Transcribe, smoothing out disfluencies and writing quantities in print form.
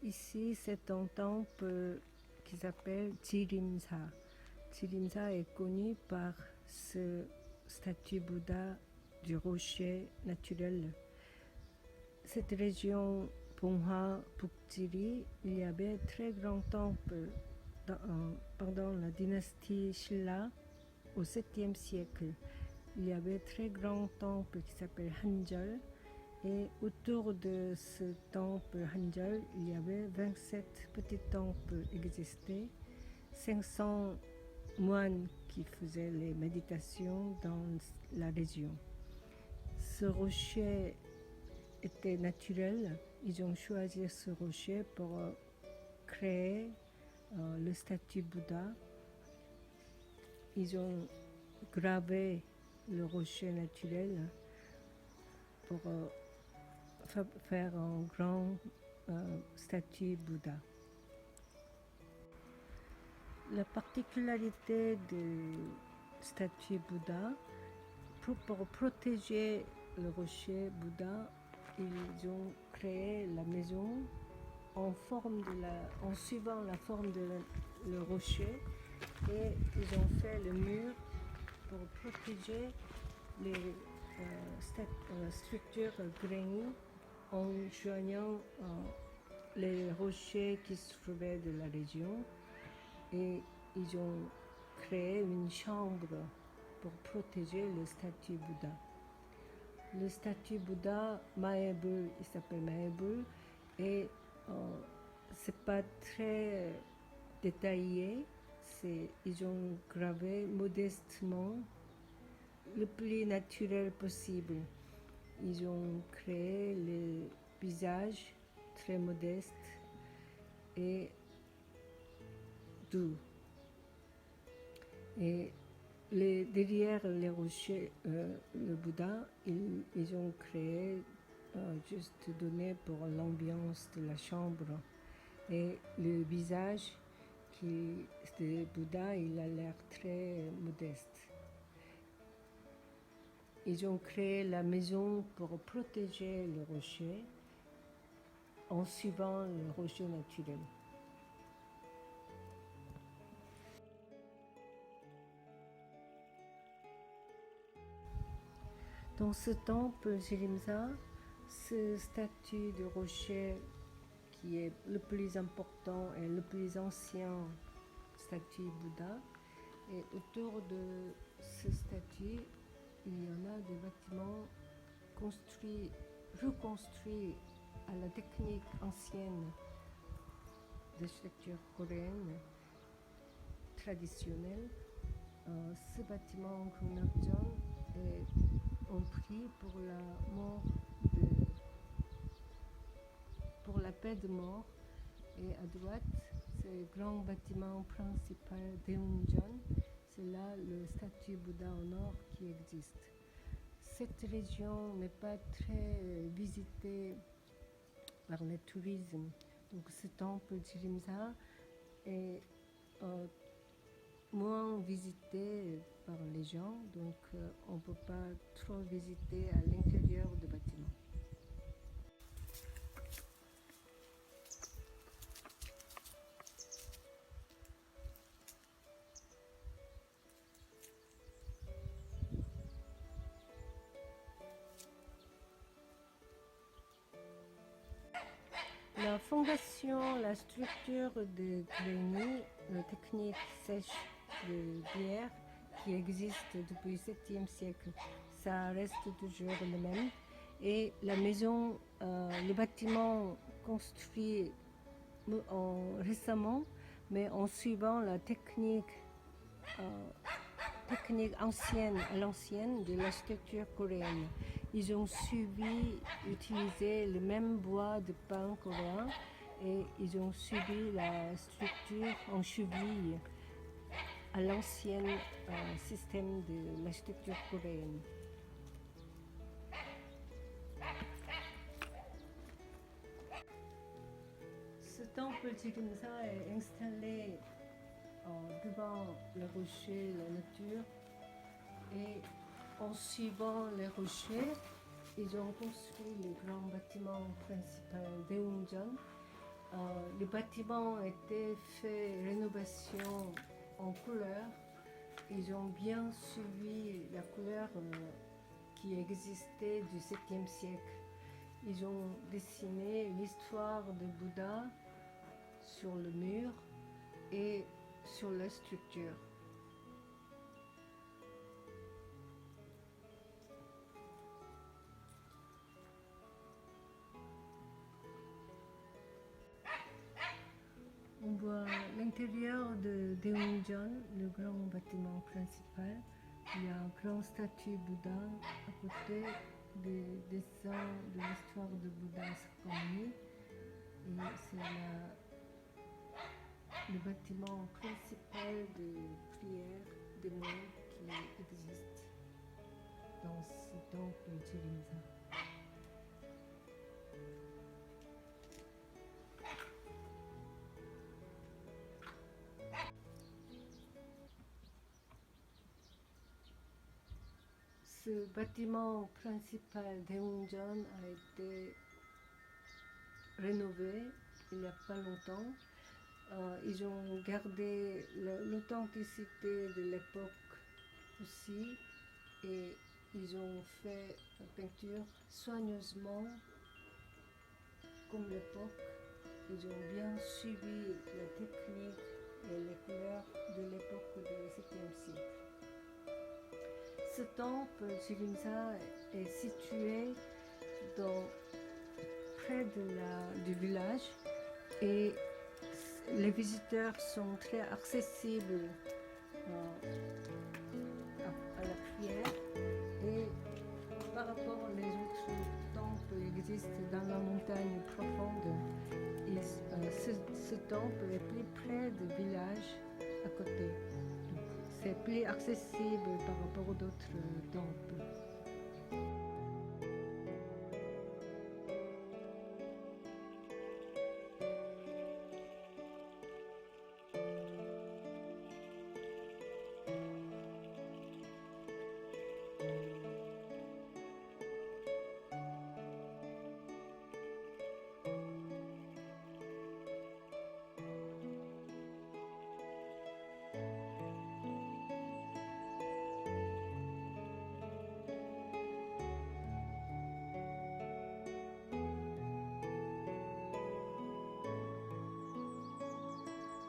ici, c'est un temple qui s'appelle Jirimsa. Jirimsa est connu par ce statue Bouddha du rocher naturel. Cette région Ponha Pukjiri, il y avait un très grand temple pendant la dynastie Shilla au 7e siècle. Il y avait un très grand temple qui s'appelle Hanjal. Et autour de ce temple Hanjal, il y avait 27 petits temples existaient, 500 moines qui faisaient les méditations dans la région. Ce rocher était naturel. Ils ont choisi ce rocher pour créer le statue Bouddha. Ils ont gravé le rocher naturel pour faire un grand statue Bouddha. La particularité du statue Bouddha, pour protéger le rocher Bouddha, ils ont créé la maison en suivant la forme de le rocher, et ils ont fait le mur pour protéger les structures grenies en joignant les rochers qui se trouvaient de la région, et ils ont créé une chambre pour protéger le statue Bouddha. Le statue Bouddha, Mayabul, il s'appelle Mayabul, et c'est pas très détaillé, ils ont gravé modestement le plus naturel possible. Ils ont créé le visage très modeste et doux. Et derrière les rochers, le Bouddha, ils ont créé juste donné pour l'ambiance de la chambre. Et le visage de Bouddha, il a l'air très modeste. Ils ont créé la maison pour protéger le rocher en suivant le rocher naturel. Dans ce temple Jirimsa, ce statut de rocher qui est le plus important et le plus ancien statut Bouddha, et autour de ce statut, il y en a des bâtiments reconstruits à la technique ancienne d'architecture coréenne traditionnelle. Ce bâtiment Gungnakjeon est en prix pour la paix de mort. Et à droite, c'est le grand bâtiment principal Daeunjeon. C'est là le statue Bouddha en or qui existe. Cette région n'est pas très visitée par le tourisme. Donc ce temple Jirimsa est moins visité par les gens, donc on ne peut pas trop visiter à l'intérieur du bâtiment. La fondation, la structure de grenier, la technique sèche de bière qui existe depuis le 7e siècle, ça reste toujours le même. Et la maison, le bâtiment construit récemment, mais en suivant la technique ancienne, à l'ancienne de l'architecture coréenne. Ils ont utiliser le même bois de pin coréen, et ils ont suivi la structure en cheville à l'ancien système de l'architecture coréenne. Ce temple Jirimsa est installé devant le rocher, la nature, et en suivant les rochers, ils ont construit le grand bâtiment principal Daeunjeon. Les bâtiments ont été faits rénovation en couleur. Ils ont bien suivi la couleur qui existait du 7e siècle. Ils ont dessiné l'histoire de Bouddha sur le mur et sur la structure. On voit l'intérieur de Daeunjeon, le grand bâtiment principal. Il y a un grand statue Bouddha à côté des dessins de l'histoire de Bouddha Sakyamuni. Et c'est le bâtiment principal de prière des moines qui existe dans ce temple Jirimsa. Ce bâtiment principal Daeunjeon a été rénové il n'y a pas longtemps. Ils ont gardé l'authenticité de l'époque aussi et ils ont fait la peinture soigneusement comme l'époque. Ils ont bien suivi la technique et les couleurs de l'époque du 7e siècle. Ce temple Jirimsa est situé près du village et les visiteurs sont très accessibles à la prière et par rapport aux autres temples qui existent dans la montagne profonde, ce temple est plus près du village à côté. C'est plus accessible par rapport aux autres temples.